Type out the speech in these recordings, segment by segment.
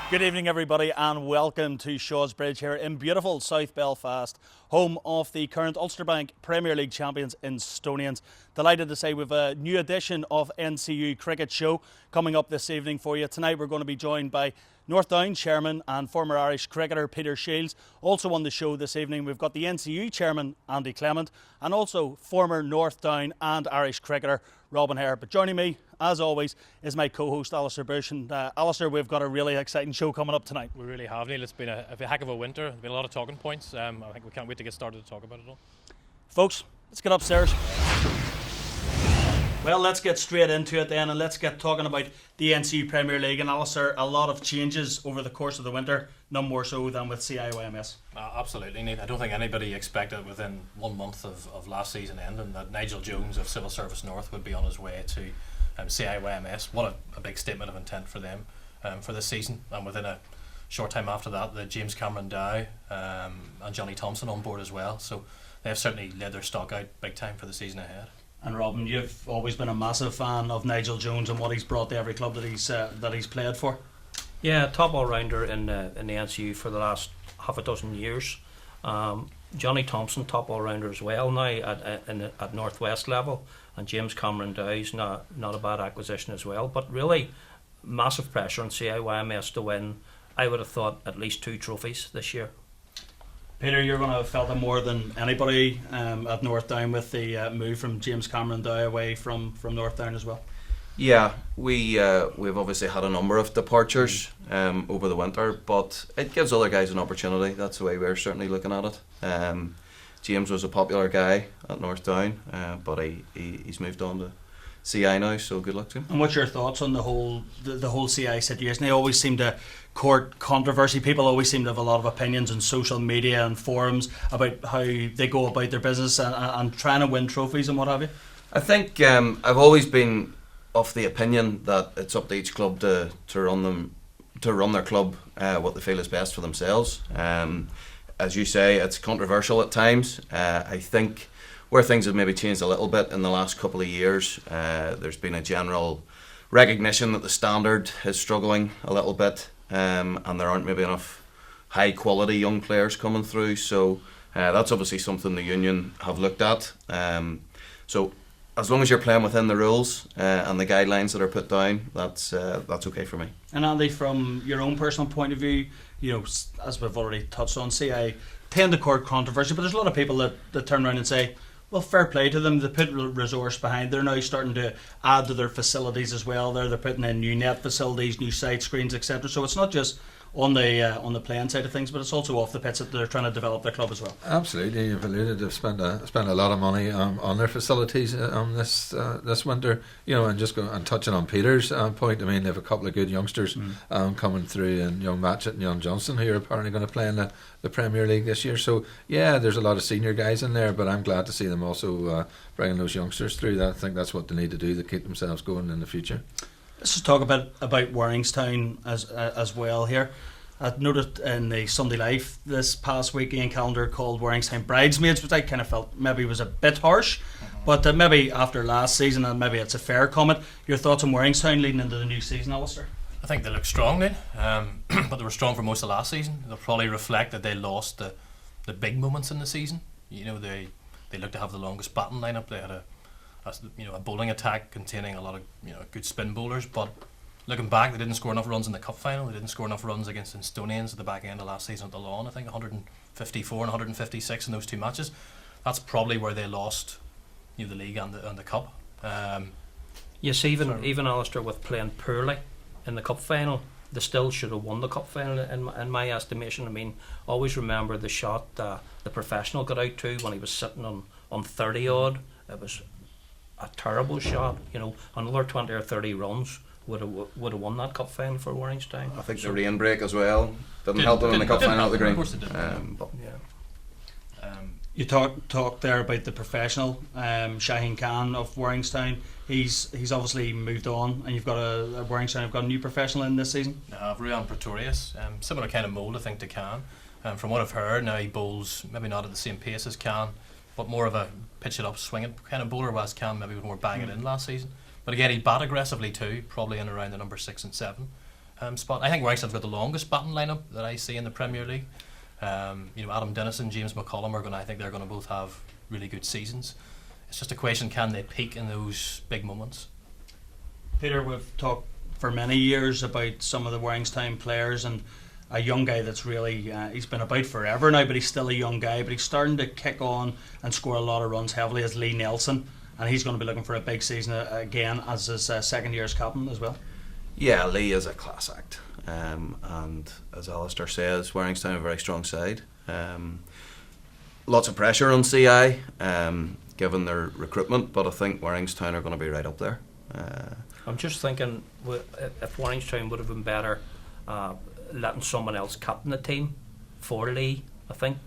Good evening, everybody, and welcome to Shaw's Bridge here in beautiful South Belfast, home of the current Ulster Bank Premier League champions Estonians. Delighted to say we've a new edition of NCU Cricket Show coming up this evening for you. Tonight we're going to be joined by North Down chairman and former Irish cricketer Peter Sheilds. Also on the show this evening we've got the NCU chairman Andy Clement and also former North Down and Irish cricketer Robin Haire. But joining me, as always, is my co-host Alistair Bushe. And Alistair, we've got a really exciting show coming up tonight. We really have, Neil. It's been a heck of a winter. There's been a lot of talking points. I think we can't wait to get started to talk about it all. Folks, let's get upstairs. Well, let's get straight into it then, and let's get talking about the NCU Premier League. And Alistair, a lot of changes over the course of the winter, none more so than with CIYMS. Absolutely, Neil. I don't think anybody expected within 1 month of last season ending that Nigel Jones of Civil Service North would be on his way to CIYMS. What a big statement of intent for them for this season. And within a short time after that, the James Cameron Dow and Johnny Thompson on board as well. So they've certainly led their stock out big time for the season ahead. And Robin, you've always been a massive fan of Nigel Jones and what he's brought to every club that he's played for. Yeah, top all-rounder in the NCU for the last half a dozen years. Johnny Thompson, top all-rounder as well now at Northwest level, and James Cameron Dow's not a bad acquisition as well. But really, massive pressure on CIYMS to win. I would have thought at least 2 trophies this year. Peter, you're going to have felt it more than anybody at North Down with the move from James Cameron Dow away from North Down as well. Yeah, we've obviously had a number of departures over the winter, but it gives other guys an opportunity. That's the way we're certainly looking at it. James was a popular guy at North Down, but he's moved on to CI now, so good luck to him. And what's your thoughts on the whole CI situation? They always seem to court controversy. People always seem to have a lot of opinions on social media and forums about how they go about their business and trying to win trophies and what have you. I think I've always been of the opinion that it's up to each club to run their club what they feel is best for themselves. As you say, it's controversial at times. I think where things have maybe changed a little bit in the last couple of years, there's been a general recognition that the standard is struggling a little bit, and there aren't maybe enough high quality young players coming through. So that's obviously something the union have looked at. So as long as you're playing within the rules and the guidelines that are put down, that's okay for me. And Andy, from your own personal point of view, you know, as we've already touched on, CI tend to court controversy, but there's a lot of people that turn around and say, well, fair play to them. They put resource behind. They're now starting to add to their facilities as well. They're putting in new net facilities, new side screens, etc. So it's not just on the playing side of things, but it's also off the pitch that they're trying to develop their club as well. Absolutely, you've alluded they've spent a lot of money on their facilities this winter. You know, and just touching on Peter's point. I mean, they have a couple of good youngsters coming through, and young Matchett and young Johnson, who are apparently going to play in the Premier League this year. So yeah, there's a lot of senior guys in there, but I'm glad to see them also bringing those youngsters through. I think that's what they need to do to keep themselves going in the future. Let's just talk about Waringstown as well here. I noted in the Sunday Life this past week, Ian Callender called Waringstown bridesmaids, which I kind of felt maybe was a bit harsh. But maybe after last season, and maybe it's a fair comment. Your thoughts on Waringstown leading into the new season, Alistair? I think they look strong then, but they were strong for most of last season. They'll probably reflect that they lost the big moments in the season. You know, they looked to have the longest batting lineup. They had a bowling attack containing a lot of good spin bowlers, but looking back, they didn't score enough runs in the cup final. They didn't score enough runs against Estonians at the back end of last season at the Lawn. I think 154 and 156 in those 2 matches. That's probably where they lost the league and the cup. Yes, even Alistair, with playing poorly in the cup final, they still should have won the cup final in my estimation. I mean, always remember the shot the professional got out to when he was sitting on 30 odd. It was a terrible shot. You know, another 20 or 30 runs would have won that cup final for Waringstown. I think the rain break as well didn't help them in the cup final at the Green. Of course it did. You talked there about the professional, Shaheen Khan of Waringstown. He's obviously moved on, and you've got a Waringstown. You've got a new professional in this season. Ronan Pretorius, similar kind of mould, I think, to Khan. From what I've heard, now he bowls maybe not at the same pace as Khan, but more of a pitch it up, swing it kind of bowler, whereas Khan maybe was more bang it in last season. But again, he bat aggressively too, probably in around the number 6 and 7. spot. I think Waringstown's got the longest batting lineup that I see in the Premier League. Adam Dennison, James McCullum I think they're going to both have really good seasons. It's just a question, can they peak in those big moments? Peter, we've talked for many years about some of the Waringstown players, and a young guy that's really, he's been about forever now, but he's still a young guy, but he's starting to kick on and score a lot of runs heavily, as Lee Nelson, and he's going to be looking for a big season again as his second year as captain as well. Yeah, Lee is a class act, and as Alistair says, Waringstown a very strong side. Lots of pressure on CI, given their recruitment, but I think Waringstown are going to be right up there. I'm just thinking if Waringstown would have been better letting someone else captain the team for Lee. I think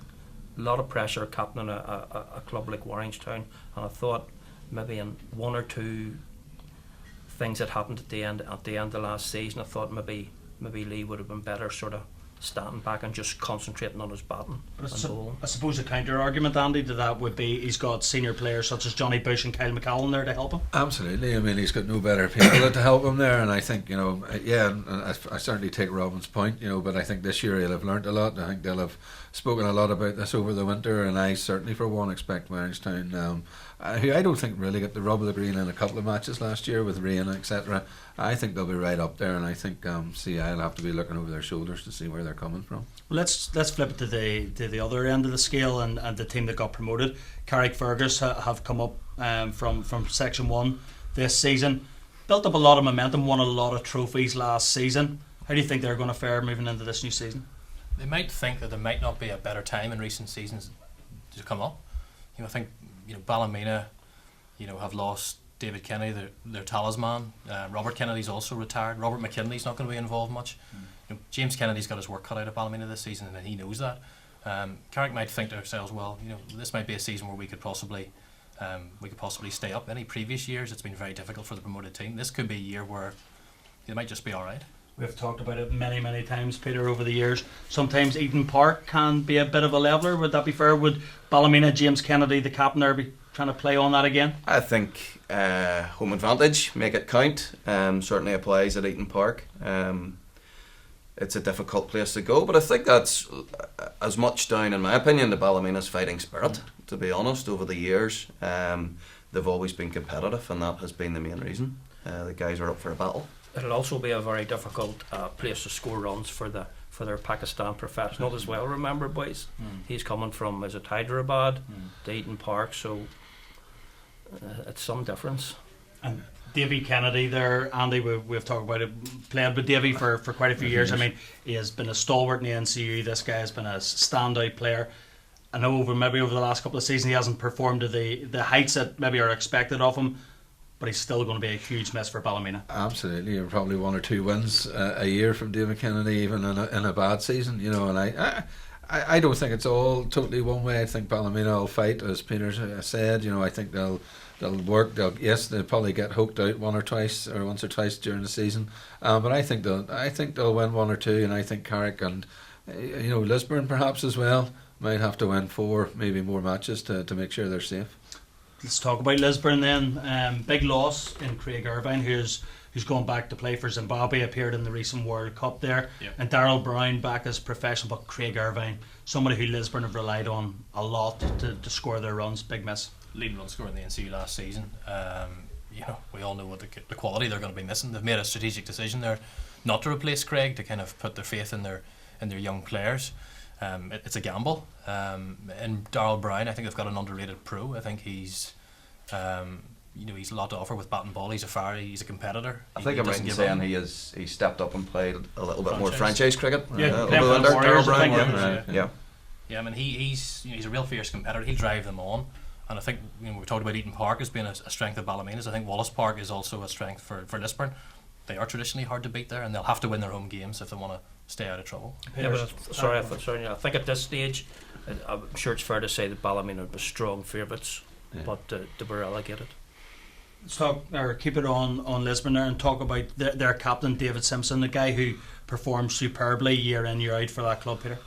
a lot of pressure captaining a club like Waringstown, and I thought maybe in one or two things that happened at the end of last season, I thought maybe Lee would have been better sort of standing back and just concentrating on his batting. But I suppose a counter argument, Andy, to that would be he's got senior players such as Johnny Bushe and Kyle McCallum there to help him. Absolutely. I mean, he's got no better people to help him there, and I think, and I certainly take Robin's point, but I think this year he'll have learnt a lot. I think they'll have spoken a lot about this over the winter, and I certainly for one expect Waringstown, who I don't think really got the rub of the green in a couple of matches last year with rain, etc. I think they'll be right up there, and I think CI will have to be looking over their shoulders to see where they're coming from. Well, let's flip it to the other end of the scale, and the team that got promoted, Carrickfergus, have come up from Section 1 this season, built up a lot of momentum, won a lot of trophies last season. How do you think they're going to fare moving into this new season? They might think that there might not be a better time in recent seasons to come up. I think Ballymena have lost David Kennedy, their talisman. Robert Kennedy's also retired. Robert McKinley's not going to be involved much. James Kennedy's got his work cut out at Ballymena this season, and he knows that. Carrick might think to themselves, well, this might be a season where we could possibly stay up. Any previous years, it's been very difficult for the promoted team. This could be a year where they might just be all right. We've talked about it many times, Peter, over the years. Sometimes Eden Park can be a bit of a leveller. Would that be fair? Would Ballymena, James Kennedy, the captain there, be trying to play on that again? I think home advantage, make it count, certainly applies at Eden Park. It's a difficult place to go, but I think that's as much down, in my opinion, to Ballymena's fighting spirit, to be honest. Over the years, they've always been competitive, and that has been the main reason. The guys are up for a battle. It'll also be a very difficult place to score runs for their Pakistan professional as well. Remember, boys, he's coming from Hyderabad to Eden Park, so it's some difference. And Davy Kennedy there, Andy, we've talked about it, played with Davy for quite a few years. I mean, he has been a stalwart in the NCU. This guy has been a standout player. I know over the last couple of seasons he hasn't performed to the heights that maybe are expected of him, but he's still going to be a huge miss for Ballymena. Absolutely, you're probably 1 or 2 wins a year from David Kennedy, even in a bad season. And I don't think it's all totally one way. I think Ballymena will fight, as Peter said. I think they'll work. They'll probably get hooked out once or twice during the season. But I think they'll win 1 or 2, and I think Carrick and Lisburn perhaps as well might have to win 4, maybe more matches to make sure they're safe. Let's talk about Lisburn then. Big loss in Craig Irvine, who's gone back to play for Zimbabwe, appeared in the recent World Cup there. Yep. And Darryl Brown back as professional, but Craig Irvine, somebody who Lisburn have relied on a lot to score their runs, big miss. Leading run scorer in the NCU last season. We all know what the quality they're going to be missing. They've made a strategic decision there not to replace Craig, to kind of put their faith in their young players. It's a gamble. And Darryl Brown, I think they've got an underrated pro. I think he's he's a lot to offer with bat and ball. He's a fiery, he's a competitor. I think I'm right in saying he stepped up and played a little bit more franchise cricket. Yeah, Warriors, I think. Yeah, I mean he's a real fierce competitor. He'll drive them on. And I think we talked about Eaton Park as being a strength of Ballymena's. I think Wallace Park is also a strength for Lisburn. They are traditionally hard to beat there, and they'll have to win their home games if they want to stay out of trouble. Yeah, but sorry, I think at this stage, I'm sure it's fair to say that Ballymena were strong favourites, but they were relegated. Let's talk, or keep it on Lisburn there, and talk about their captain David Simpson, the guy who performs superbly year in year out for that club, Peter.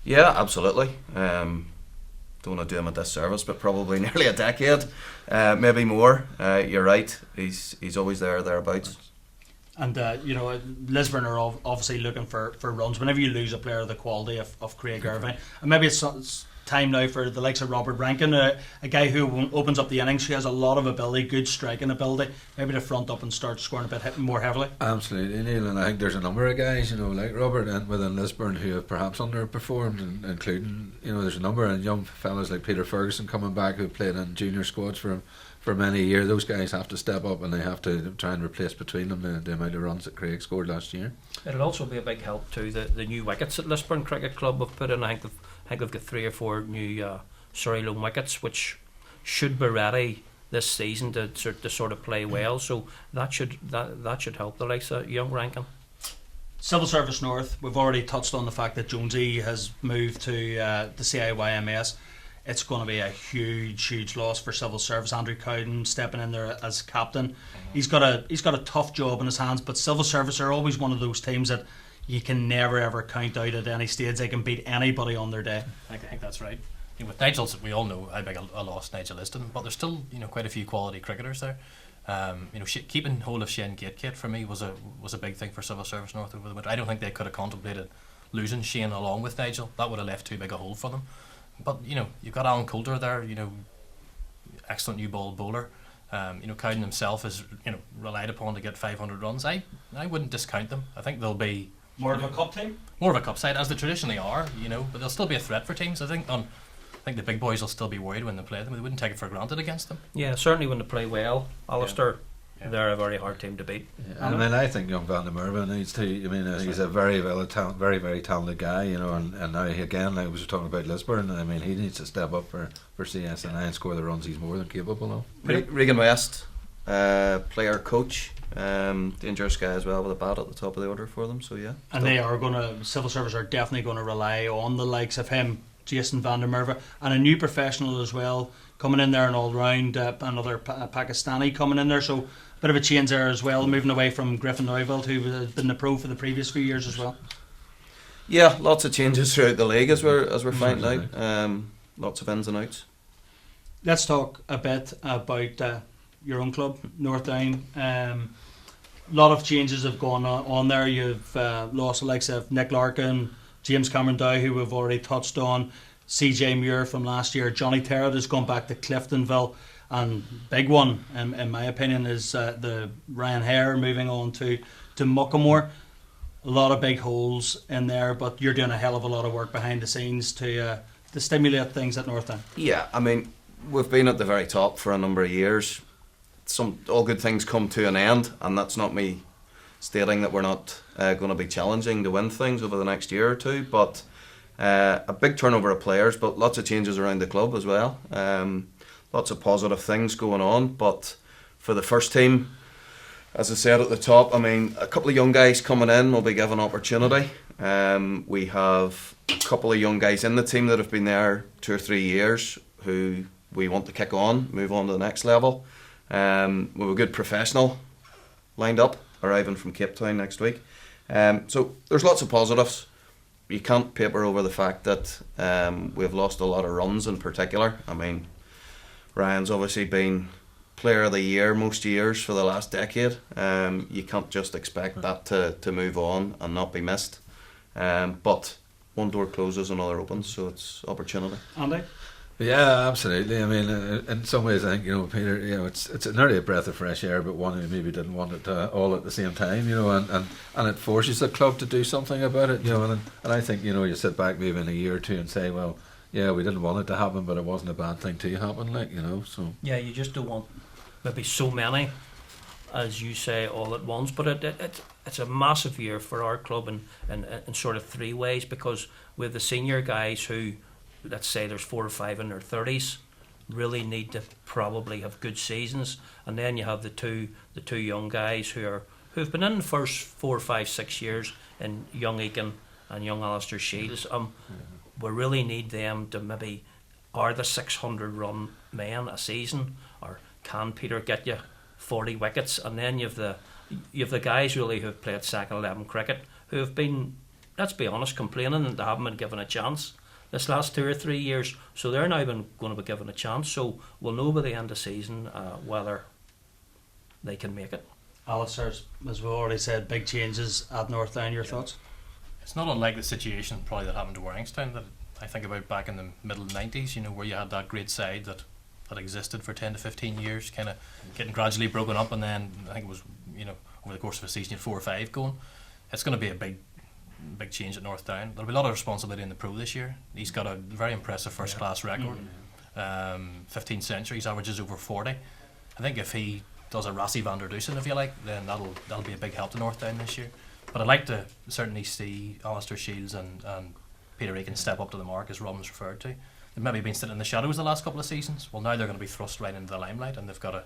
Yeah, absolutely. Don't want to do him a disservice, but probably nearly a decade, maybe more. You're right. He's always thereabouts. And Lisburn are obviously looking for runs. Whenever you lose a player of the quality of Craig Irvine, and maybe it's time now for the likes of Robert Rankin, a guy who opens up the innings, who has a lot of ability, good striking ability, maybe to front up and start scoring a bit more heavily. Absolutely, Neil, and I think there's a number of guys, like Robert and within Lisburn, who have perhaps underperformed, including, there's a number of young fellas like Peter Ferguson coming back, who played in junior squads for many years. Those guys have to step up, and they have to try and replace between them the amount of runs that Craig scored last year. It'll also be a big help too, the new wickets at Lisburn Cricket Club have put in. I think they've got 3 or 4 new Surrey loan wickets, which should be ready this season to sort of play well. So that should help the likes of young Rankin. Civil Service North, we've already touched on the fact that Jonesy has moved to the CIYMS. It's going to be a huge loss for Civil Service. Andrew Cowden stepping in there as captain. He's got a tough job in his hands, but Civil Service are always one of those teams that you can never ever count out at any stage. They can beat anybody on their day. I think that's right. With Nigel, we all know how big a loss Nigel is to them, but there's still quite a few quality cricketers there. Keeping hold of Shane Gatecate for me was a big thing for Civil Service North over the winter. I don't think they could have contemplated losing Shane along with Nigel. That would have left too big a hole for them. But you've got Alan Coulter there, excellent new ball bowler. Cowden himself is relied upon to get 500 runs. I wouldn't discount them. I think they'll be more of a cup team, more of a cup side, as they traditionally are. But they'll still be a threat for teams. I think the big boys will still be worried when they play them. They wouldn't take it for granted against them. Yeah, certainly when they play well, Alistair. Yeah. They're a very hard team to beat. Yeah. I think young Van der Merwe needs to. He's a very very talented guy. And now again, like we were talking about Lisburn. He needs to step up for CSNI and score the runs he's more than capable of. Regan West, player coach, dangerous guy as well with a bat at the top of the order for them. So yeah, and they are Civil Service are definitely going to rely on the likes of him, Jason Van der Merwe, and a new professional as well coming in there, an all round another Pakistani coming in there. So. Bit of a change there as well, moving away from Griffin Neuveld, who has been the pro for the previous few years as well. Yeah, lots of changes throughout the league as we're finding out. Lots of ins and outs. Let's talk a bit about your own club, North Down. A lot of changes have gone on there. You've lost the likes of Nick Larkin, James Cameron Dow, who we've already touched on, CJ Muir from last year. Johnny Terrett has gone back to Cliftonville. And big one, in my opinion, is the Ryan Haire moving on to Muckamore. A lot of big holes in there, but you're doing a hell of a lot of work behind the scenes to stimulate things at Northdown. Yeah, we've been at the very top for a number of years. All good things come to an end, and that's not me stating that we're not going to be challenging to win things over the next year or two, but a big turnover of players, but lots of changes around the club as well. Lots of positive things going on, but for the first team, as I said at the top, a couple of young guys coming in will be given opportunity. We have a couple of young guys in the team that have been there 2 or 3 years who we want to kick on, move on to the next level. We have a good professional lined up, arriving from Cape Town next week. So there's lots of positives. You can't paper over the fact that we've lost a lot of runs in particular. Ryan's obviously been player of the year most years for the last decade. You can't just expect that to move on and not be missed. But one door closes, another opens, so it's opportunity. Andy? Yeah, absolutely. In some ways, I think Peter, it's nearly a breath of fresh air, but one who maybe didn't want it all at the same time, and it forces the club to do something about it, and I think you sit back maybe in a year or two and say, well, yeah, we didn't want it to happen, but it wasn't a bad thing to happen, so. Yeah, you just don't want maybe so many, as you say, all at once. But it's a massive year for our club in sort of 3 ways, because with the senior guys who, let's say there's 4 or 5 in their 30s, really need to probably have good seasons, and then you have the two young guys who've been in the first 4, 5, 6 years in young Eakin and young Alistair Sheilds. We really need them to maybe are the 600 run men a season, or can Peter get you 40 wickets? And then you have the guys really who've played second 11 cricket who have been, let's be honest, complaining that they haven't been given a chance this last 2 or 3 years. So they're now going to be given a chance. So we'll know by the end of the season whether they can make it. Alistair, as we already said, big changes at North Down. Your thoughts? It's not unlike the situation probably that happened to Waringstown that I think about back in the middle 90s, where you had that great side that existed for 10 to 15 years, kind of getting gradually broken up, and then I think it was, over the course of a season you had 4 or 5 going. It's going to be a big change at North Down. There'll be a lot of responsibility in the pro this year. He's got a very impressive first class record, 15 centuries, averages over 40. I think if he does a Rassie van der Dusen, if you like, then that'll be a big help to North Down this year. But I'd like to certainly see Alistair, Sheilds and Peter Aiken step up to the mark, as Robin's referred to. They've maybe been sitting in the shadows the last couple of seasons. Well, now they're going to be thrust right into the limelight, and they've got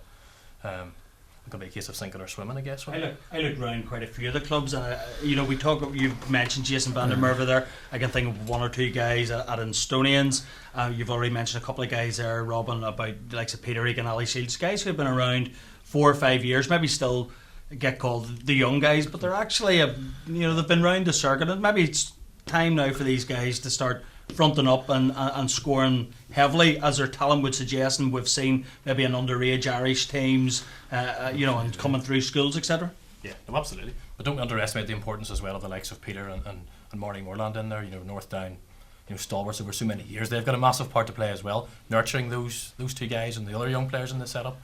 to be a case of sinking or swimming, I guess. I looked around quite a few of the clubs, and you've mentioned Jason van der Merwe there. I can think of 1 or 2 guys at Estonians. You've already mentioned a couple of guys there, Robin, about the likes of Peter Aiken, Ali Sheilds, guys who have been around 4 or 5 years, maybe still get called the young guys, but they're actually they've been round the circuit, and maybe it's time now for these guys to start fronting up and scoring heavily, as their talent would suggest. And we've seen maybe an underage Irish teams and coming through schools, etc. Yeah, no, absolutely. But don't underestimate the importance as well of the likes of Peter and Marty Moreland in there. North Down, stalwarts over so many years. They've got a massive part to play as well, nurturing those 2 guys and the other young players in the setup.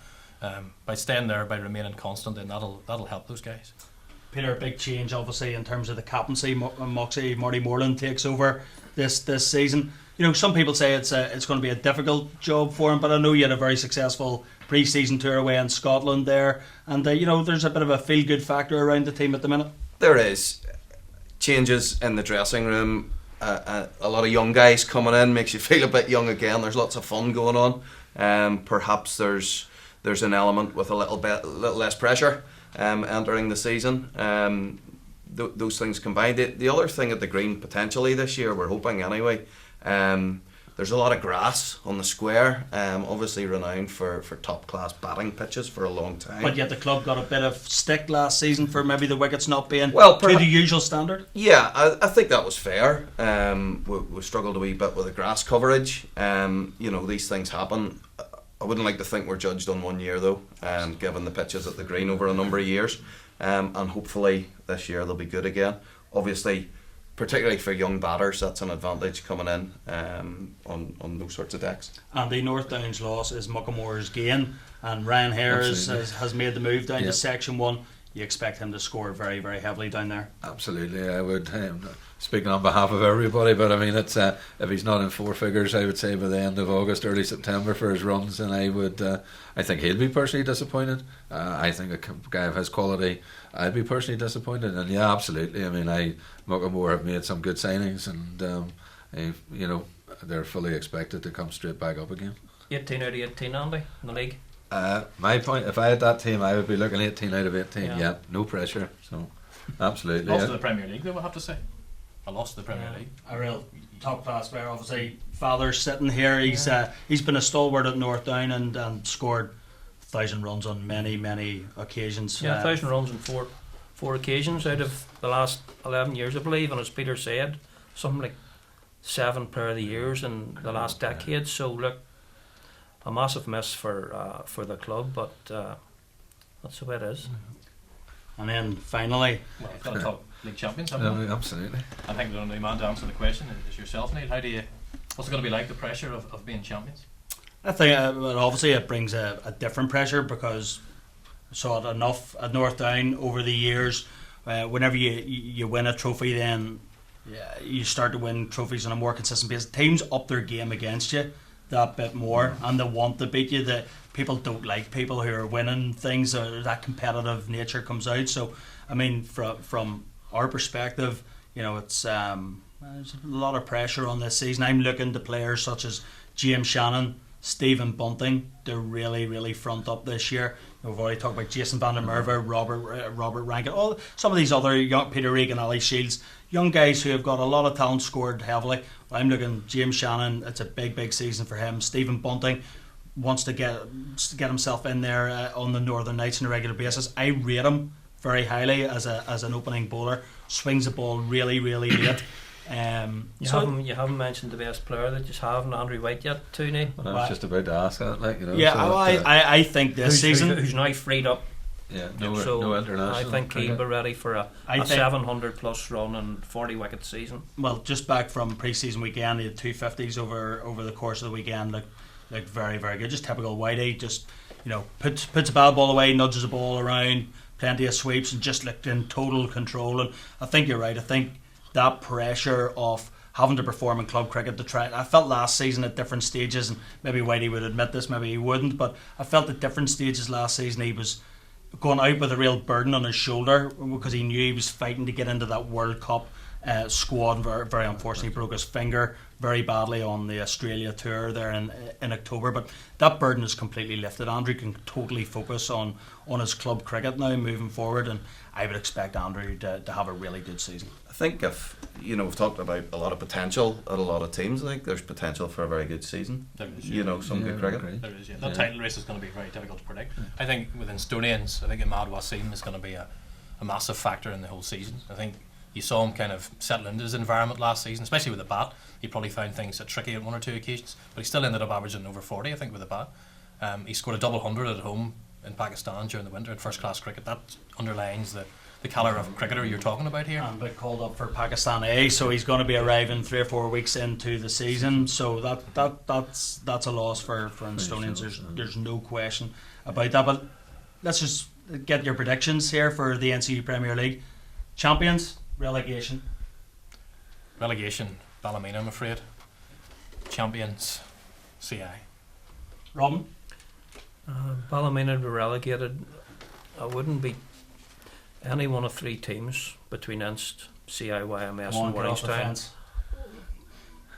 By staying there, by remaining constant, and that'll help those guys. Peter, a big change obviously in terms of the captaincy. Marty Moreland takes over this season. Some people say it's going to be a difficult job for him, but I know you had a very successful pre-season tour away in Scotland there, and there's a bit of a feel-good factor around the team at the minute. There is changes in the dressing room. A lot of young guys coming in makes you feel a bit young again. There's lots of fun going on. Perhaps there's an element with a little less pressure entering the season. Those things combined. The other thing at the Green potentially this year, we're hoping anyway, there's a lot of grass on the square, obviously renowned for top class batting pitches for a long time. But yet the club got a bit of stick last season for maybe the wickets not being to the usual standard. Yeah, I think that was fair. We struggled a wee bit with the grass coverage. These things happen. I wouldn't like to think we're judged on 1 year though, given the pitches at the Green over a number of years, and hopefully this year they'll be good again. Obviously, particularly for young batters, that's an advantage coming in on those sorts of decks. And the North Downs loss is Muckamore's gain, and Ryan Haire has made the move down to Section 1. You expect him to score very, very heavily down there? Absolutely, I would. Speaking on behalf of everybody, but I mean, it's if he's not in 4 figures, I would say by the end of August, early September for his runs, and I think he'll be personally disappointed. I think a guy of his quality, I'd be personally disappointed. And yeah, absolutely. I mean, Muckamore have made some good signings, and they're fully expected to come straight back up again. 18 out of 18, Andy, in the league. My point, if I had that team, I would be looking 18 out of 18. Yeah, no pressure. So absolutely. Lost to the Premier League, though, we'll have to say. I lost the Premier League. A real top class player. Obviously, father's sitting here. He's been a stalwart at North Down and scored 1,000 runs on many occasions. Yeah, 1,000 runs on four occasions out of the last 11 years, I believe. And as Peter said, something like 7 player of the years in the last decade. So look, a massive miss for the club, but that's the way it is. And then finally, well, we've got to talk league champions. Absolutely. I think the only man to answer the question is yourself, Neil. What's it going to be like, the pressure of being champions? I think obviously it brings a different pressure, because I saw it enough at North Down over the years. Whenever you win a trophy, then you start to win trophies on a more consistent basis. Teams up their game against you that bit more, and they want to beat you. That people don't like people who are winning things. That competitive nature comes out. So I mean, from our perspective, it's there's a lot of pressure on this season. I'm looking to players such as James Shannon, Stephen Bunting to really front up this year. We've already talked about Jason van der Merwe, Robert Rankin, some of these other young, Peter Aiken, Ali Sheilds, young guys who have got a lot of talent, scored heavily. I'm looking James Shannon. It's a big season for him. Stephen Bunting wants to get himself in there on the Northern Knights on a regular basis. I rate him very highly as an opening bowler. Swings the ball really late. You haven't mentioned the best player that you have in Andrew White yet, too, Neil. I was just about to ask that, Yeah, I think this season, who's now freed up Yeah, So no international. I think he'll be ready for a I think- 700 plus run and 40 wicket season. Well, just back from pre-season weekend, he had 250s over the course of the weekend. Looked very, very good. Just typical Whitey. Just, puts a bad ball away, nudges the ball around, plenty of sweeps, and just looked in total control. And I think you're right. I think that pressure of having to perform in club cricket to try. I felt last season at different stages, and maybe Whitey would admit this, maybe he wouldn't, but I felt at different stages last season he was going out with a real burden on his shoulder because he knew he was fighting to get into that World Cup squad. Very, very unfortunately broke his finger very badly on the Australia tour there in October, but that burden is completely lifted. Andrew can totally focus on his club cricket now moving forward, and I would expect Andrew to have a really good season. I think if we've talked about a lot of potential at a lot of teams. I think there's potential for a very good season. There is, Some good cricket. Agree. There is, yeah. That title race is going to be very difficult to predict. I think with Estonians, I think Imad Wasim is going to be a massive factor in the whole season. I think you saw him kind of settle into his environment last season, especially with the bat. He probably found things tricky at one or two occasions, but he still ended up averaging over 40, I think, with the bat. He scored a double hundred at home in Pakistan during the winter in first class cricket. That underlines the calibre of cricketer you're talking about here. And got called up for Pakistan A, so he's going to be arriving 3 or 4 weeks into the season. So that's a loss for Estonians. There's no question about that. But let's just get your predictions here for the NCU Premier League. Champions, relegation. Relegation, Ballymena, I'm afraid. Champions, CI. Robin? Ballymena were relegated. I wouldn't be any one of 3 teams between Inst, CIYMS and Waringstown.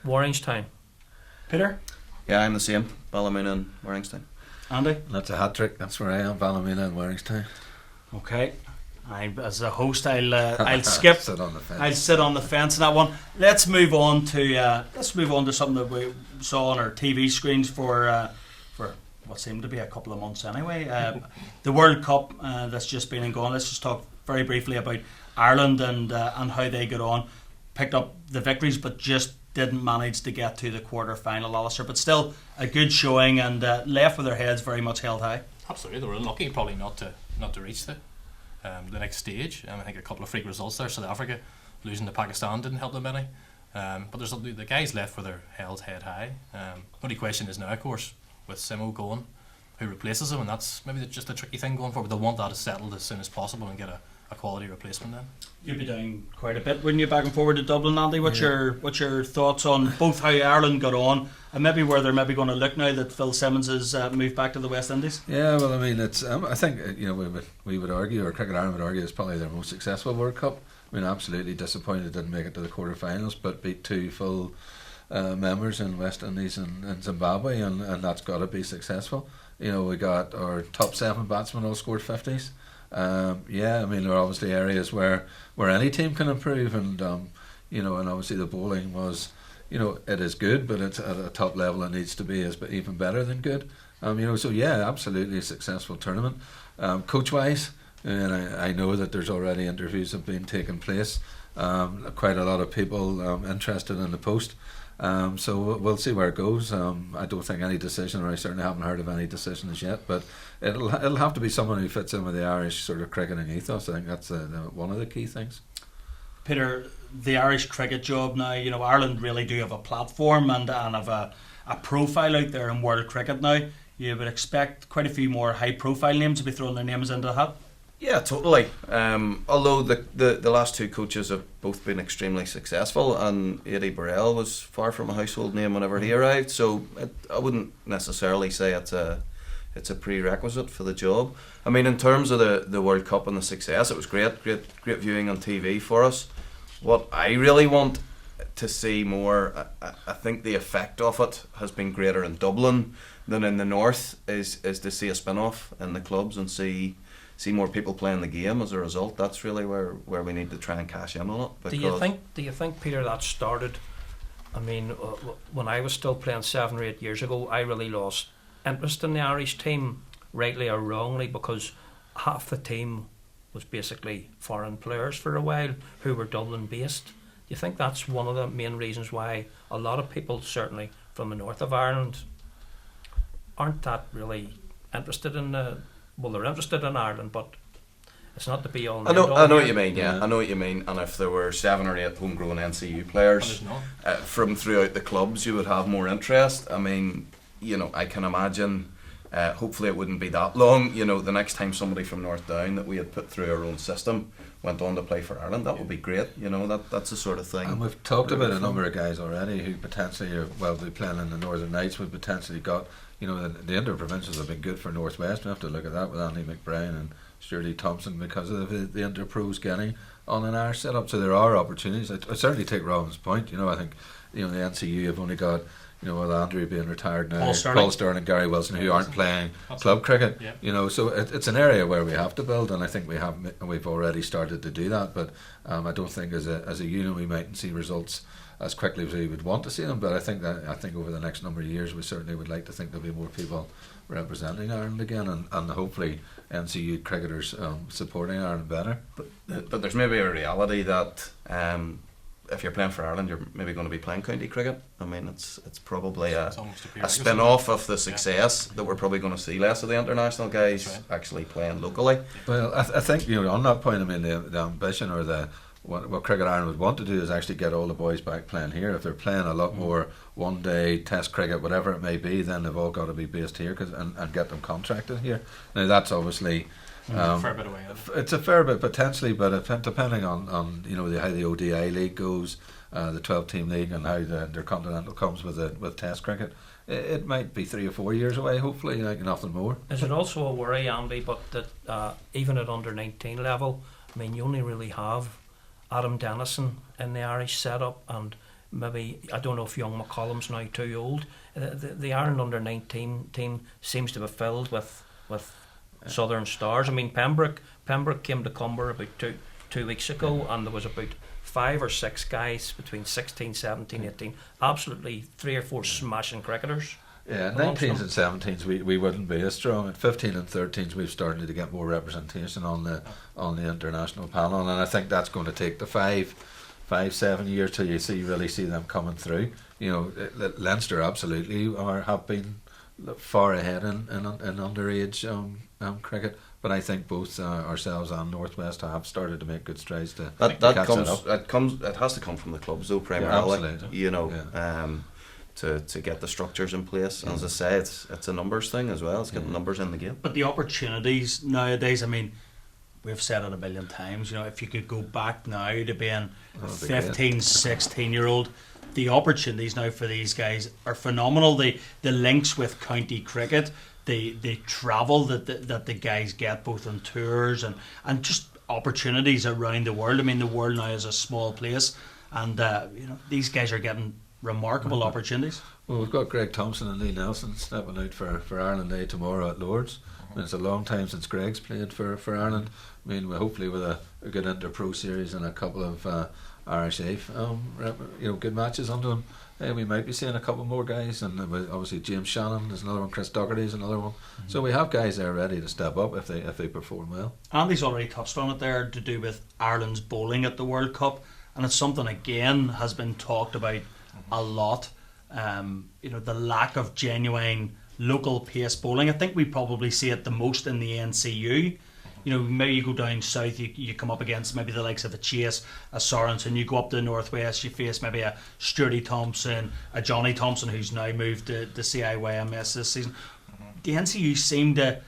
Waringstown. Peter? Yeah, I'm the same. Ballymena and Waringstown. Andy? That's a hat trick. That's where I am. Ballymena and Waringstown. Okay. As a host, I'll skip. Sit on the fence. I'll sit on the fence in that one. Let's move on to something that we saw on our TV screens for what seemed to be a couple of months anyway. The World Cup that's just been and gone. Let's just talk very briefly about Ireland and how they got on. Picked up the victories, but just didn't manage to get to the quarter final, Alistair. But still a good showing and left with their heads very much held high. Absolutely, they were unlucky probably not to reach the next stage. I think a couple of freak results there. South Africa losing to Pakistan didn't help them any. But there's the guys left with their head high. Only question is now, of course, with Simo going, who replaces him, and that's maybe just a tricky thing going forward. They'll want that settled as soon as possible and get a quality replacement then. You'd be down quite a bit, wouldn't you, back and forward to Dublin, Andy? What's your thoughts on both how Ireland got on and maybe where they're maybe going to look now that Phil Simmons has moved back to the West Indies? Yeah, well, I mean, it's. I think we would argue, or Cricket Ireland would argue, it's probably their most successful World Cup. I mean, absolutely disappointed didn't make it to the quarterfinals, but beat 2 full members in West Indies and Zimbabwe, and that's got to be successful. We got our top 7 batsmen all scored 50s. I mean, there are obviously areas where any team can improve, and and obviously the bowling was, it is good, but it's at a top level. It needs to be even better than good. Absolutely a successful tournament. Coach wise, and I know that there's already interviews have been taking place. Quite a lot of people interested in the post. So we'll see where it goes. I don't think any decision, or I certainly haven't heard of any decisions yet, but it'll have to be someone who fits in with the Irish sort of cricketing ethos. I think that's one of the key things. Peter, the Irish cricket job now, Ireland really do have a platform and have a profile out there in world cricket now. You would expect quite a few more high profile names to be throwing their names into the hat. Yeah, totally. Although the last 2 coaches have both been extremely successful, and Eddie Burrell was far from a household name whenever he arrived, so I wouldn't necessarily say it's a prerequisite for the job. I mean, in terms of the World Cup and the success, it was great viewing on TV for us. What I really want to see more, I think the effect of it has been greater in Dublin than in the North, is to see a spin-off in the clubs and see more people playing the game as a result. That's really where we need to try and cash in on it. Do you think, Peter, that started? I mean, when I was still playing 7 or 8 years ago, I really lost interest in the Irish team, rightly or wrongly, because half the team was basically foreign players for a while who were Dublin based. Do you think that's one of the main reasons why a lot of people, certainly from the north of Ireland, aren't that really interested in the well, they're interested in Ireland, but it's not the be all. I know what you mean. Yeah, I know what you mean. And if there were 7 or 8 homegrown NCU players from throughout the clubs, you would have more interest. I mean, I can imagine. Hopefully, it wouldn't be that long. The next time somebody from North Down that we had put through our own system went on to play for Ireland, that would be great. That's the sort of thing. And we've talked about a number of guys already who potentially will be playing in the Northern Knights. We've potentially got, the inter-provincials have been good for Northwest. We have to look at that with Andy McBride and Shirley Thompson because of the inter-pros getting on an Irish setup. So there are opportunities. I certainly take Robin's point. I think the NCU have only got with Andrew being retired now, Paul Sterling, Gary Wilson, who aren't playing club cricket. Yeah. So it's an area where we have to build, and I think we've already started to do that. But I don't think as a unit we mightn't see results as quickly as we would want to see them. But I think over the next number of years we certainly would like to think there'll be more people representing Ireland again, and hopefully NCU cricketers supporting Ireland better. But there's maybe a reality that. If you're playing for Ireland, you're maybe going to be playing county cricket. I mean, it's probably a spin-off of the success that we're probably going to see less of the international guys actually playing locally. Well, I think on that point, I mean the ambition or what Cricket Ireland would want to do is actually get all the boys back playing here. If they're playing a lot more one-day Test cricket, whatever it may be, then they've all got to be based here and get them contracted here. Now that's obviously. A fair bit away. It's a fair bit potentially, but depending on how the ODI league goes, the 12-team league, and how the intercontinental comes with Test cricket, it might be 3 or 4 years away. Hopefully, nothing more. Is it also a worry, Andy? But that even at under 19 level, I mean, you only really have Adam Dennison in the Irish setup, and maybe I don't know if young McCollum's now too old. The Ireland under 19 team seems to be filled with Southern stars. I mean, Pembroke came to Cumber about two weeks ago, and there was about 5 or 6 guys between 16, 17, 18, absolutely 3 or 4 smashing cricketers. Yeah, 19s and 17s we wouldn't be as strong. At 15 and 13s we've started to get more representation on the international panel, and I think that's going to take the 5-7 years till you really see them coming through. Leinster absolutely have been far ahead in underage cricket, but I think both ourselves and Northwest have started to make good strides to catch that up. It has to come from the clubs though, primarily. Yeah, to get the structures in place. And as I say, it's a numbers thing as well. It's getting numbers in the game. But the opportunities nowadays, I mean, we've said it a billion times. If you could go back now to being a 15, 16-year-old. The opportunities now for these guys are phenomenal. The links with county cricket, the travel that the guys get both on tours and just opportunities around the world. I mean, the world now is a small place, and these guys are getting remarkable opportunities. Well, we've got Greg Thompson and Lee Nelson stepping out for Ireland Day tomorrow at Lords. I mean, it's a long time since Greg's played for Ireland. I mean, hopefully with a good inter-pro series and a couple of Irish AIF, good matches under them. We might be seeing a couple more guys, and obviously James Shannon, there's another one. Chris Doherty is another one. So we have guys there ready to step up if they perform well. Andy's already touched on it there to do with Ireland's bowling at the World Cup, and it's something again has been talked about a lot. The lack of genuine local pace bowling. I think we probably see it the most in the NCU. Maybe you go down south, you come up against maybe the likes of a Chase, a Sorensen. You go up to the northwest, you face maybe a Sturdy Thompson, a Johnny Thompson, who's now moved to the CIYMS this season. The NCU seem to,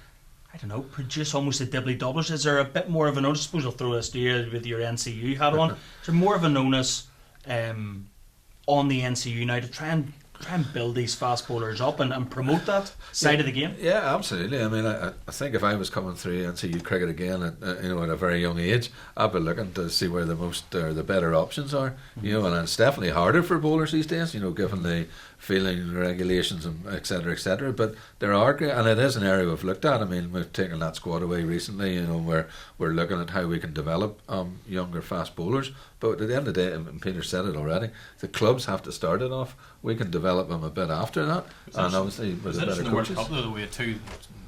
produce almost a dibbly doublers. Is there a bit more of an onus? I suppose I'll throw this to you with your NCU hat on. Is there more of an onus on the NCU now to try and build these fast bowlers up and promote that side of the game? Yeah, absolutely. I mean, I think if I was coming through NCU cricket again at a very young age, I'd be looking to see where the better options are. And it's definitely harder for bowlers these days. Given the fielding regulations and et cetera. But there are, and it is an area we've looked at. I mean, we've taken that squad away recently. We're looking at how we can develop younger fast bowlers. But at the end of the day, and Peter said it already, the clubs have to start it off. We can develop them a bit after that, and obviously with the better coaches. World Cup, though, we had two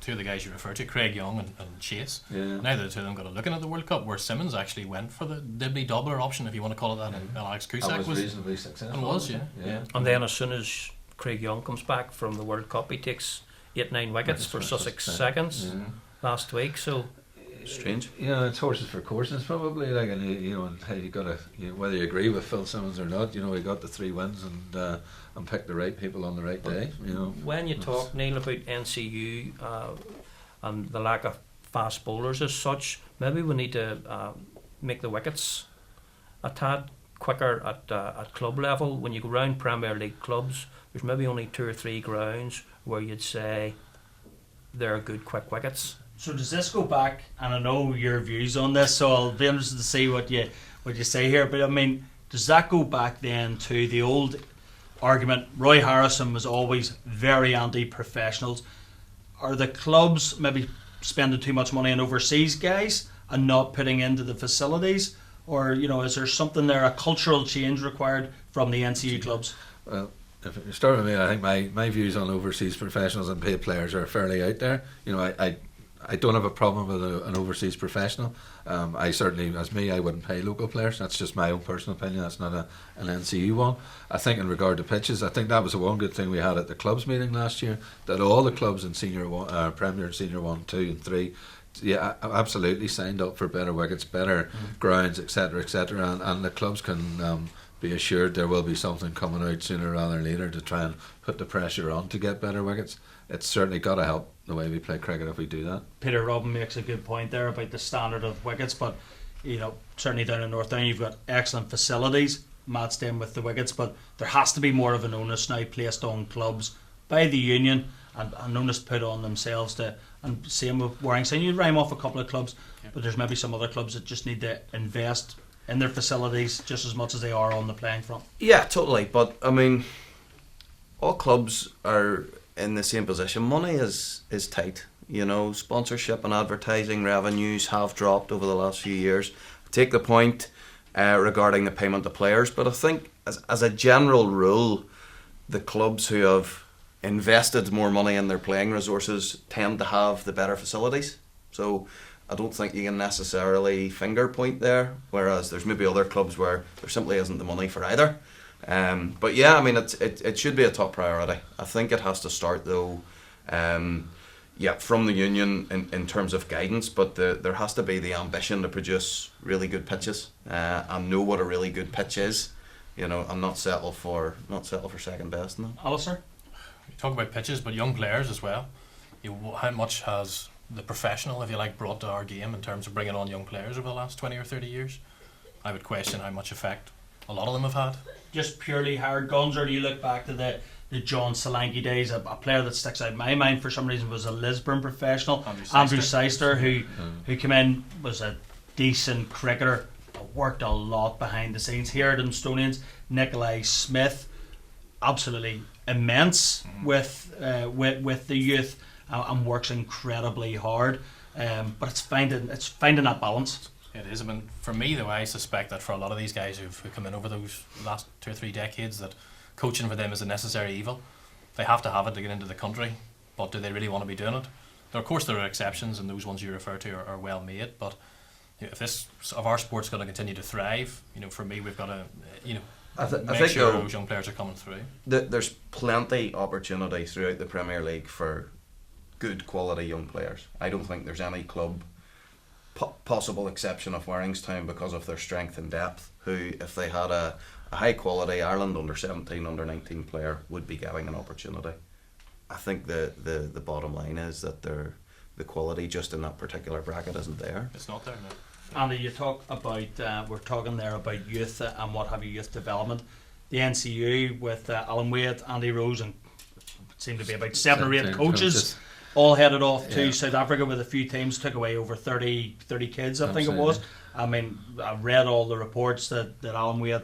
of the guys you referred to, Craig Young and Chase. Yeah. Neither of the two of them got a look in at the World Cup, where Simmons actually went for the dibbly doubler option, if you want to call it that, and Alex Cusack was reasonably successful. And was, yeah. And then as soon as Craig Young comes back from the World Cup, he takes 8-9 wickets for Sussex seconds. last week. So Strange. It's horses for courses probably. Like, and and hey, you got to whether you agree with Phil Simmons or not. We got the 3 wins and picked the right people on the right day. When you talk, Neil, about NCU and the lack of fast bowlers as such, maybe we need to make the wickets a tad quicker at club level. When you go round Premier League clubs, there's maybe only 2 or 3 grounds where you'd say they're good quick wickets. So does this go back, and I know your views on this, so I'll be interested to see what you say here, but I mean, does that go back then to the old argument, Roy Harrison was always very anti-professionals? Are the clubs maybe spending too much money on overseas guys and not putting into the facilities? Or, is there something there, a cultural change required from the NCU clubs? Well, if you start with me, I think my views on overseas professionals and paid players are fairly out there. I don't have a problem with an overseas professional. I certainly, as me, I wouldn't pay local players. That's just my own personal opinion. That's not an NCU one. I think in regard to pitches, I think that was the one good thing we had at the clubs meeting last year, that all the clubs in Senior 1, Premier Senior 1, 2 and 3, absolutely signed up for better wickets, better grounds, etc., and the clubs can be assured there will be something coming out sooner rather than later to try and put the pressure on to get better wickets. It's certainly got to help the way we play cricket if we do that. Peter Robin makes a good point there about the standard of wickets, but certainly down in North Down you've got excellent facilities matched in with the wickets, but there has to be more of an onus now placed on clubs by the union and an onus put on themselves to, and same with Waringstown. You rhyme off a couple of clubs, but there's maybe some other clubs that just need to invest in their facilities just as much as they are on the playing front. Yeah, totally. But I mean, all clubs are in the same position. Money is tight. Sponsorship and advertising revenues have dropped over the last few years. I take the point regarding the payment to players, but I think as a general rule, the clubs who have invested more money in their playing resources tend to have the better facilities. So I don't think you can necessarily finger point there, whereas there's maybe other clubs where there simply isn't the money for either. But yeah, I mean, it should be a top priority. I think it has to start though, from the union in terms of guidance, but there has to be the ambition to produce really good pitches and know what a really good pitch is, and not settle for second best. No. Alistair? You talk about pitches, but young players as well. How much has the professional, if you like, brought to our game in terms of bringing on young players over the last 20 or 30 years? I would question how much effect a lot of them have had. Just purely hard guns, or do you look back to the John Solanke days? A player that sticks out in my mind for some reason was a Lisburn professional, Andrew Seister, who came in, was a decent cricketer, worked a lot behind the scenes. Here at Stonians, Nikolai Smith, absolutely immense with the youth and works incredibly hard. But it's finding that balance. It is. I mean, for me though, I suspect that for a lot of these guys who've come in over those last 2 or 3 decades, that coaching for them is a necessary evil. They have to have it to get into the country, but do they really want to be doing it? Of course there are exceptions, and those ones you refer to are well made, but if our sport's going to continue to thrive, for me we've got to I make think sure those young players are coming through. There's plenty opportunity throughout the Premier League for good quality young players. I don't think there's any club, possible exception of Waringstown because of their strength and depth, who, if they had a high quality Ireland under 17, under 19 player, would be getting an opportunity. I think the bottom line is that the quality just in that particular bracket isn't there. It's not there, no. Andy, you talk about we're talking there about youth and what have you, youth development. The NCU with Alan Wade, Andy Rose, and it seemed to be about 7 or 8 coaches all headed off to South Africa with a few teams, took away over 30 kids, I think it was. I mean, I read all the reports that Alan Wade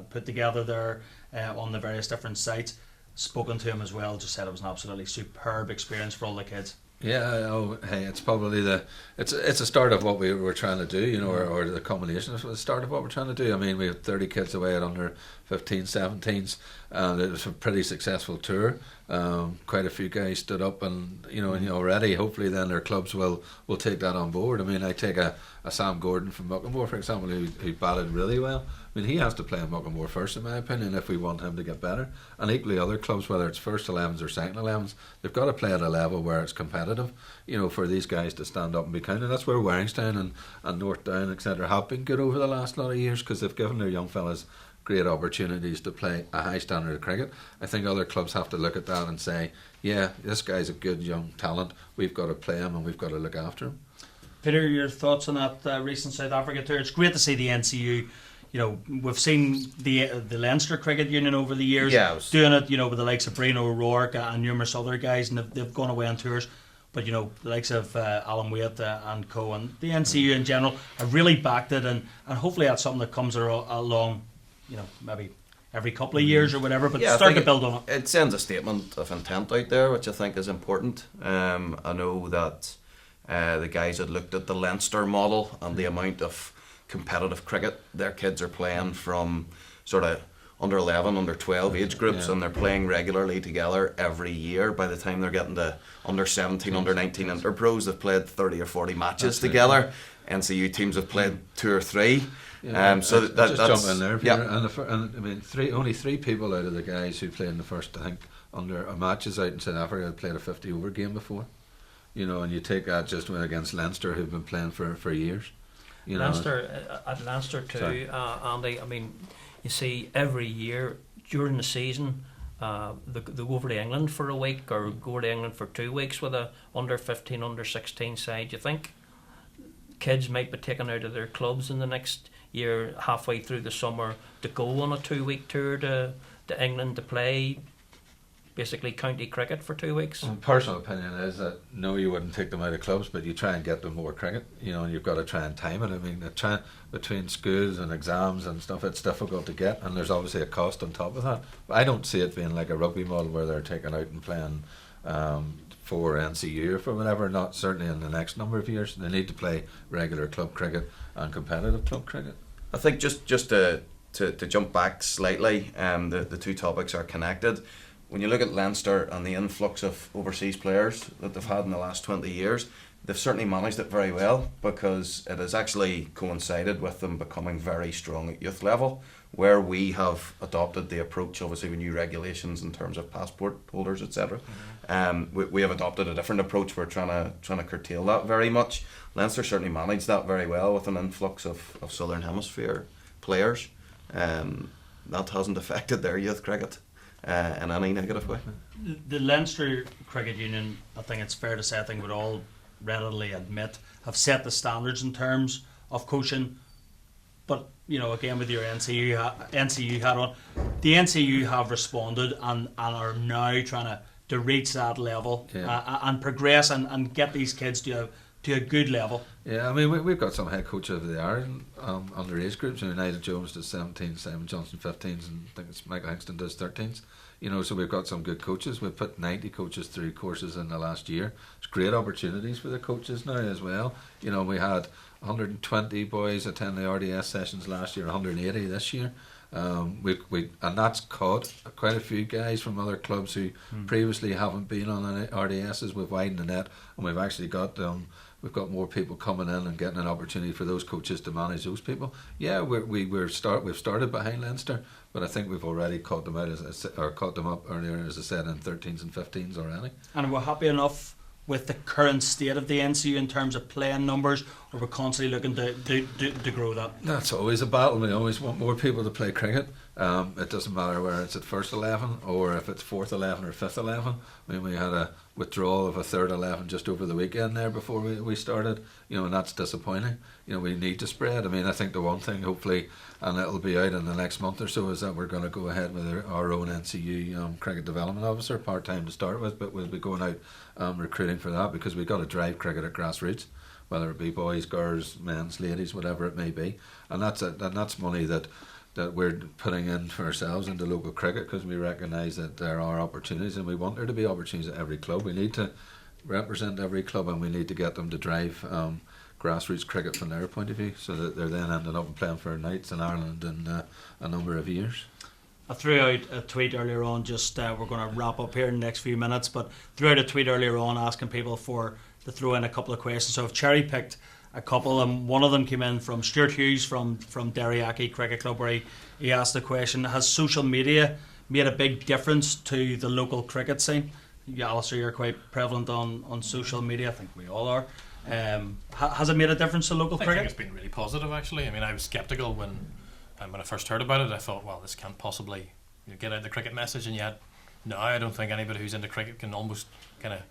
put together there on the various different sites. Spoken to him as well, just said it was an absolutely superb experience for all the kids. Yeah, it's probably it's a start of what we were trying to do, or the combination of the start of what we're trying to do. I mean, we had 30 kids away at under 15, 17s, and it was a pretty successful tour. quite a few guys stood up, and already hopefully then their clubs will take that on board. I mean, I take a Sam Gordon from Muckamore, for example, who batted really well. I mean, he has to play in Muckamore first, in my opinion, if we want him to get better. And equally other clubs, whether it's first 11s or second 11s, they've got to play at a level where it's competitive, for these guys to stand up and be counted. That's where Waringstown and North Down, etc., have been good over the last lot of years, because they've given their young fellas great opportunities to play a high standard of cricket. I think other clubs have to look at that and say, yeah, this guy's a good young talent, we've got to play him and we've got to look after him. Peter, your thoughts on that recent South Africa tour? It's great to see the NCU. We've seen the Leinster Cricket Union over the years doing it, with the likes of Breen O'Rourke and numerous other guys, and they've gone away on tours. But the likes of Alan Waite and co, and the NCU in general have really backed it, and hopefully that's something that comes along, maybe every couple of years or whatever, but start to build on it. It sends a statement of intent out there, which I think is important. I know that the guys had looked at the Leinster model and the amount of competitive cricket their kids are playing from sort of under 11, under 12 age groups, and they're playing regularly together every year. By the time they're getting to under 17, under 19 interpros, they've played 30 or 40 matches together. NCU teams have played 2 or 3. That's jump in there, Peter. And I mean, only 3 people out of the guys who played in the first, I think, under matches out in South Africa had played a 50 over game before. And you take that just against Leinster, who've been playing for years. Leinster at Leinster too, Andy. I mean, you see every year during the season, they go over to England for a week or go to England for 2 weeks with a under 15, under 16 side. You think kids might be taken out of their clubs in the next year, halfway through the summer, to go on a 2-week tour to England to play basically county cricket for 2 weeks? My personal opinion is that no, you wouldn't take them out of clubs, but you try and get them more cricket, and you've got to try and time it. I mean, between schools and exams and stuff, it's difficult to get, and there's obviously a cost on top of that. But I don't see it being like a rugby model where they're taken out and playing for NCU or for whatever, not certainly in the next number of years. They need to play regular club cricket and competitive club cricket. I think just to jump back slightly, the 2 topics are connected. When you look at Leinster and the influx of overseas players that they've had in the last 20 years, they've certainly managed it very well, because it has actually coincided with them becoming very strong at youth level, where we have adopted the approach, obviously with new regulations in terms of passport holders, etc. We have adopted a different approach. We're trying to curtail that very much. Leinster certainly managed that very well with an influx of Southern Hemisphere players. That hasn't affected their youth cricket in any negative way. The Leinster Cricket Union, I think it's fair to say, I think we'd all readily admit, have set the standards in terms of coaching. But again, with your NCU hat on, the NCU have responded and are now trying to reach that level and progress and get these kids to a good level. Yeah, I mean, we've got some head coaches over the Ireland underage groups. Nigel Jones does 17s, Simon Johnson 15s, and I think it's Michael Hingston does 13s. So we've got some good coaches. We've put 90 coaches through courses in the last year. It's great opportunities for the coaches now as well. We had 120 boys attend the RDS sessions last year, 180 this year. And that's caught quite a few guys from other clubs who previously haven't been on the RDSs. We've widened the net, and we've actually got we've got more people coming in and getting an opportunity for those coaches to manage those people. Yeah, we've started behind Leinster, but I think we've already caught them caught them up earlier, as I said, in 13s and 15s already. And we're happy enough with the current state of the NCU in terms of playing numbers, or we're constantly looking to grow that? That's always a battle. We always want more people to play cricket. It doesn't matter whether it's at first 11 or if it's fourth 11 or fifth 11. I mean, we had a withdrawal of a third 11 just over the weekend there before we started, and that's disappointing. We need to spread. I mean, I think the one thing, hopefully, and it'll be out in the next month or so, is that we're going to go ahead with our own NCU cricket development officer, part-time to start with, but we'll be going out recruiting for that, because we've got to drive cricket at grassroots, whether it be boys, girls, men's, ladies, whatever it may be. And that's money that we're putting in for ourselves into local cricket, because we recognise that there are opportunities, and we want there to be opportunities at every club. We need to represent every club, and we need to get them to drive grassroots cricket from their point of view, so that they're then ending up playing for Knights in Ireland in a number of years. I threw out a tweet earlier on, just we're going to wrap up here in the next few minutes, but threw out a tweet earlier on asking people to throw in a couple of questions. So I've cherry picked a couple, and one of them came in from Stuart Hughes from Derryaki Cricket Club, where he asked the question: has social media made a big difference to the local cricket scene? Yeah, Alistair, you're quite prevalent on social media. I think we all are. Has it made a difference to local I cricket? think it's been really positive, actually. I mean, I was sceptical when I first heard about it. I thought, well, this can't possibly get out the cricket message, and yet now I don't think anybody who's into cricket can almost kind of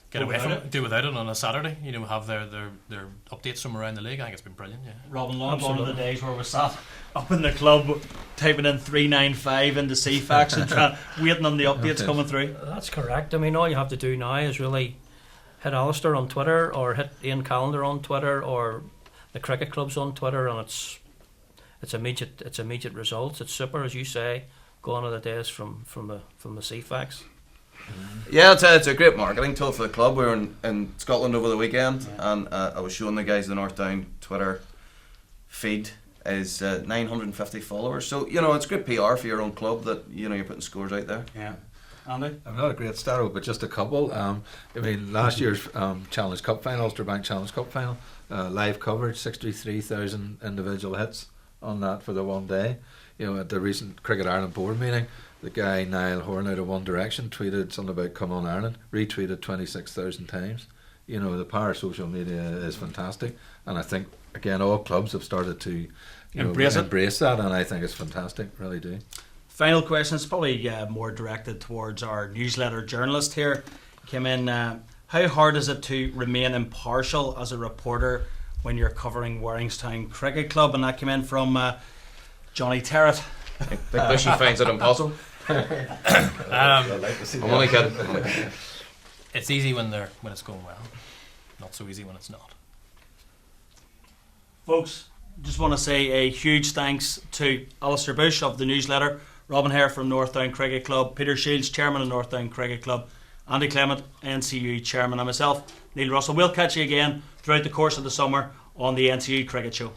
get away from it, do without it on a Saturday. Have their updates from around the league. I think it's been brilliant. Yeah. Robin, long one of the days where we sat up in the club typing in 395 into CFAX and waiting on the updates coming through. That's correct. I mean, all you have to do now is really hit Alistair on Twitter, or hit Ian Callender on Twitter, or the cricket clubs on Twitter, and it's immediate results. It's super, as you say. Gone are the days from the CFAX. Yeah, it's a great marketing tool for the club. We were in Scotland over the weekend, and I was showing the guys the North Down Twitter feed is 950 followers. So it's great PR for your own club that you're putting scores out there. Yeah. Andy? I'm not a great starter, but just a couple. I mean, last year's Challenge Cup final, Ulster Bank Challenge Cup final, live coverage, 63,000 individual hits on that for the one day. At the recent Cricket Ireland board meeting, the guy Niall Horn out of One Direction tweeted something about "Come on Ireland," retweeted 26,000 times. The power of social media is fantastic, and I think again all clubs have started to embrace that, and I think it's fantastic, really do. Final question is probably more directed towards our newsletter journalist here. Came in. How hard is it to remain impartial as a reporter when you're covering Waringstown Cricket Club? And that came in from Johnny Terrett. I think Bushe finds it impossible. I'm only kidding. It's easy when it's going well, not so easy when it's not. Folks, just want to say a huge thanks to Alistair Bushe of the newsletter, Robin Haire from North Down Cricket Club, Peter Sheilds, chairman of North Down Cricket Club, Andy Clement, NCU chairman, and myself, Neil Russell. We'll catch you again throughout the course of the summer on the NCU Cricket Show.